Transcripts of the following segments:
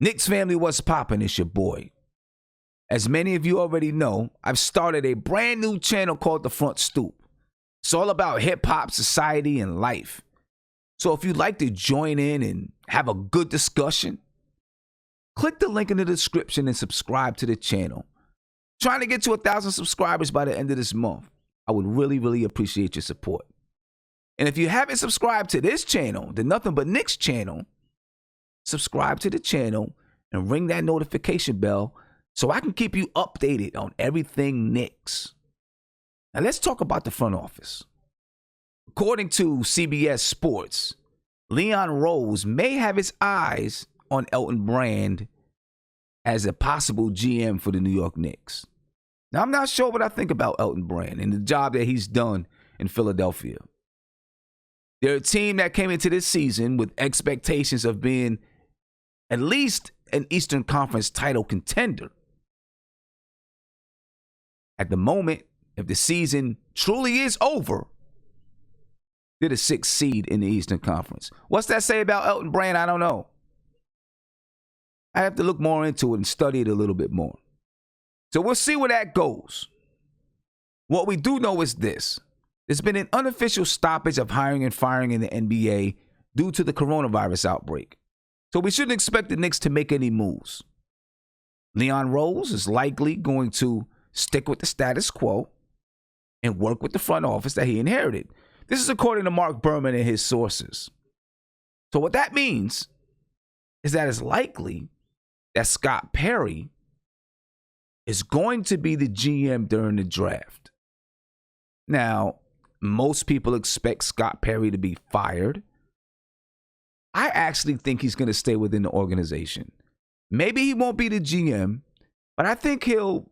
Knicks family, what's poppin'? It's your boy. As many of you already know, I've started a brand new channel called The Front Stoop. It's all about hip-hop, society, and life. So if you'd like to join in and have a good discussion, click the link in the description and subscribe to the channel. Trying to get to 1,000 subscribers by the end of this month. I would really appreciate your support. And if you haven't subscribed to this channel, the Nothing But Knicks channel, subscribe to the channel and ring that notification bell so I can keep you updated on everything Knicks. Now let's talk about the front office. According to CBS Sports, Leon Rose may have his eyes on Elton Brand as a possible GM for the New York Knicks. Now, I'm not sure what I think about Elton Brand and the job that he's done in Philadelphia. They're a team that came into this season with expectations of being at least an Eastern Conference title contender. At the moment, if the season truly is over, they're the 6th seed in the Eastern Conference. What's that say about Elton Brand? I don't know. I have to look more into it and study it a little bit more. So we'll see where that goes. What we do know is this. There's been an unofficial stoppage of hiring and firing in the NBA due to the coronavirus outbreak. So we shouldn't expect the Knicks to make any moves. Leon Rose is likely going to stick with the status quo and work with the front office that he inherited. This is according to Mark Berman and his sources. So what that means is that it's likely that Scott Perry is going to be the GM during the draft. Now, most people expect Scott Perry to be fired. I actually think he's going to stay within the organization. Maybe he won't be the GM, but I think he'll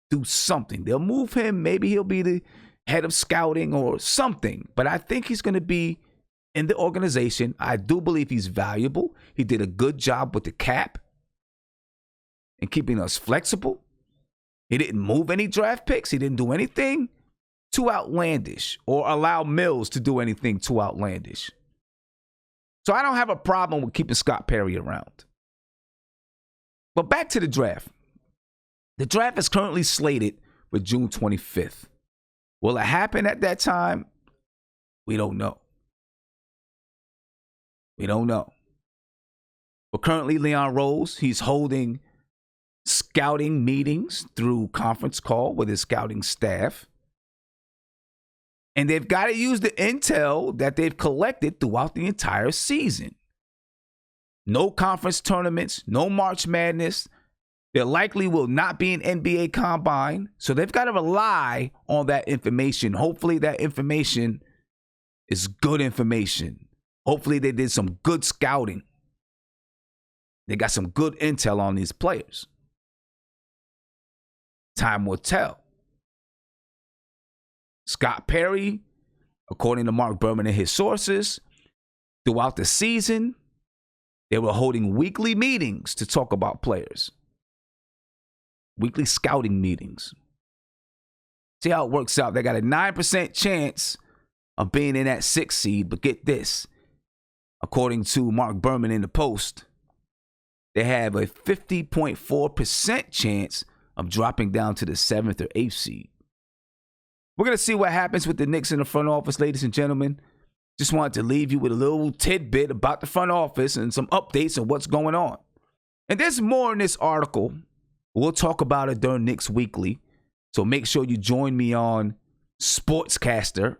do something. They'll move him. Maybe he'll be the head of scouting or something, but I think he's going to be in the organization. I do believe he's valuable. He did a good job with the cap and keeping us flexible. He didn't move any draft picks. He didn't do anything too outlandish or allow Mills to do anything too outlandish. So I don't have a problem with keeping Scott Perry around. But back to the draft. The draft is currently slated for June 25th. Will it happen at that time? We don't know. We don't know. But currently, Leon Rose, he's holding scouting meetings through conference call with his scouting staff. And they've got to use the intel that they've collected throughout the entire season. No conference tournaments, no March Madness. There likely will not be an NBA Combine. So they've got to rely on that information. Hopefully that information is good information. Hopefully they did some good scouting. They got some good intel on these players. Time will tell. Scott Perry, according to Mark Berman and his sources, throughout the season, they were holding weekly meetings to talk about players. Weekly scouting meetings. See how it works out. They got a 9% chance of being in that 6th seed, but get this. According to Mark Berman in the Post, they have a 50.4% chance of dropping down to the 7th or 8th seed. We're going to see what happens with the Knicks in the front office, ladies and gentlemen. Just wanted to leave you with a little tidbit about the front office and some updates on what's going on. And there's more in this article. We'll talk about it during Knicks Weekly. So make sure you join me on Sportscaster,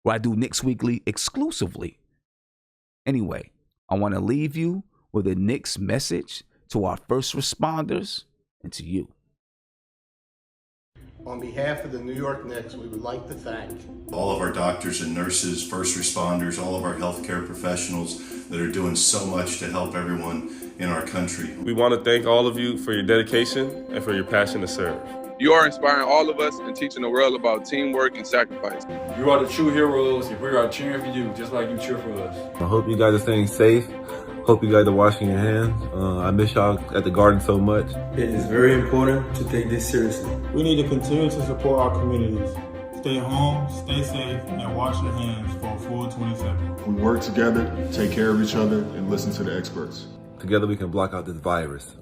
where I do Knicks Weekly exclusively. Anyway, I want to leave you with a Knicks message to our first responders and to you. On behalf of the New York Knicks, we would like to thank all of our doctors and nurses, first responders, all of our healthcare professionals that are doing so much to help everyone in our country. We want to thank all of you for your dedication and for your passion to serve. You are inspiring all of us and teaching the world about teamwork and sacrifice. You are the true heroes, and we are cheering for you just like you cheer for us. I hope you guys are staying safe. Hope you guys are washing your hands. I miss y'all at the Garden so much. It is very important to take this seriously. We need to continue to support our communities. Stay home, stay safe, and wash your hands for a full 27. We work together, take care of each other, and listen to the experts. Together we can block out this virus.